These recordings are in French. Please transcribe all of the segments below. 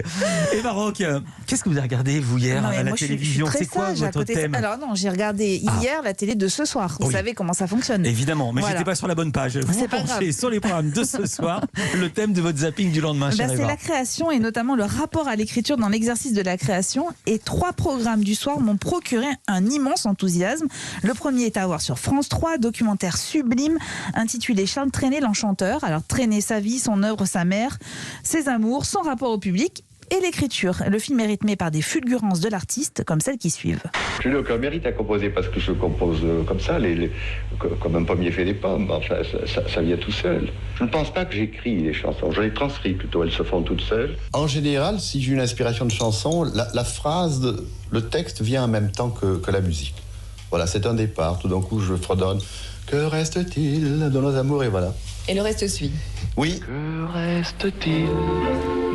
presque. Eva Roch, qu'est-ce que vous avez regardé, vous, hier, à la télévision? C'est quoi votre thème? Alors non, j'ai regardé hier la télé de ce soir. Vous savez comment ça fonctionne. Évidemment, mais j'étais pas sur la bonne page. Vous penchez sur les programmes de ce soir, le thème de votre zapping du lendemain, chère Eva. C'est la création et notamment le rapport à l'écriture dans l'exercice de la création. Et 3 programmes du soir m'ont procuré un immense enthousiasme. Le premier est à voir sur France 3, documentaire sublime intitulé Charles Trenet, l'enchanteur. Alors Trenet, sa vie, son œuvre, sa mère, ses amours, son rapport au public et l'écriture. Le film est rythmé par des fulgurances de l'artiste, comme celles qui suivent. Je n'ai aucun mérite à composer parce que je compose comme ça, comme un pommier fait des pommes. Enfin, ça vient tout seul. Je ne pense pas que j'écris les chansons, je les transcris plutôt, elles se font toutes seules. En général, si j'ai une inspiration de chanson, la phrase, le texte vient en même temps que la musique. Voilà, c'est un départ, tout d'un coup je fredonne. Que reste-t-il de nos amours, et voilà. Et le reste suit. Oui. Que reste-t-il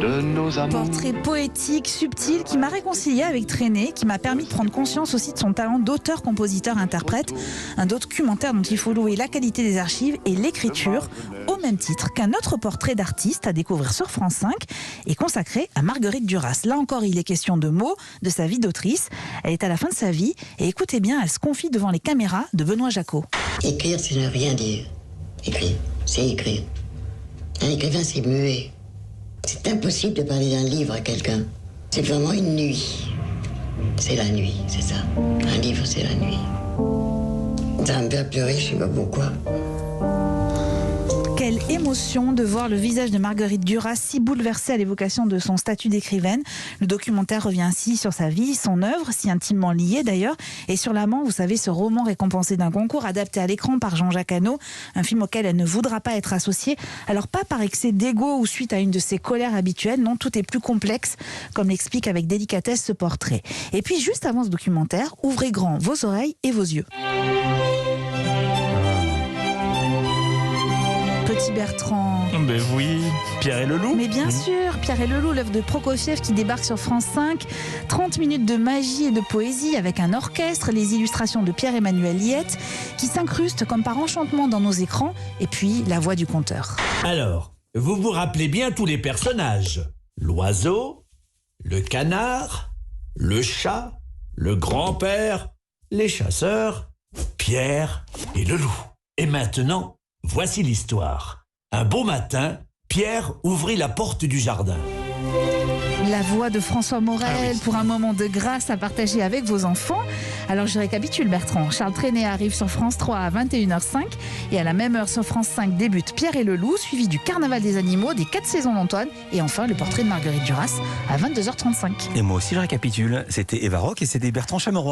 de nos amours? Portrait poétique, subtil, qui m'a réconcilié avec Trenet, qui m'a permis de prendre conscience aussi de son talent d'auteur, compositeur, interprète. Un documentaire dont il faut louer la qualité des archives et l'écriture, au même titre qu'un autre portrait d'artiste à découvrir sur France 5 et consacré à Marguerite Duras. Là encore, il est question de mots, de sa vie d'autrice. Elle est à la fin de sa vie et écoutez bien, elle se confie devant les caméras de Benoît Jacot. Écrire, c'est ne rien dire. Écrire, c'est écrire. Un écrivain, c'est muet. C'est impossible de parler d'un livre à quelqu'un. C'est vraiment une nuit. C'est la nuit, c'est ça. Un livre, c'est la nuit. Ça me fait pleurer, je sais pas pourquoi. Quelle émotion de voir le visage de Marguerite Duras si bouleversé à l'évocation de son statut d'écrivaine. Le documentaire revient ainsi sur sa vie, son œuvre, si intimement liée d'ailleurs, et sur l'amant, vous savez, ce roman récompensé d'un concours adapté à l'écran par Jean-Jacques Hano, un film auquel elle ne voudra pas être associée. Alors pas par excès d'ego ou suite à une de ses colères habituelles, non, tout est plus complexe, comme l'explique avec délicatesse ce portrait. Et puis juste avant ce documentaire, ouvrez grand vos oreilles et vos yeux. Petit Bertrand. Ben oui, Pierre et le loup. Mais bien sûr, Pierre et le loup, l'œuvre de Prokofiev qui débarque sur France 5. 30 minutes de magie et de poésie avec un orchestre, les illustrations de Pierre-Emmanuel Liette qui s'incrustent comme par enchantement dans nos écrans et puis la voix du conteur. Alors, vous vous rappelez bien tous les personnages. L'oiseau, le canard, le chat, le grand-père, les chasseurs, Pierre et le loup. Et maintenant, voici l'histoire. Un beau matin, Pierre ouvrit la porte du jardin. La voix de François Morel pour un moment de grâce à partager avec vos enfants. Alors je récapitule Bertrand. Charles Trenet arrive sur France 3 à 21h05 et à la même heure sur France 5 débute Pierre et le loup, suivi du Carnaval des animaux, des 4 saisons d'Antoine et enfin le portrait de Marguerite Duras à 22h35. Et moi aussi je récapitule, c'était Eva Roch et c'était Bertrand Chameroy.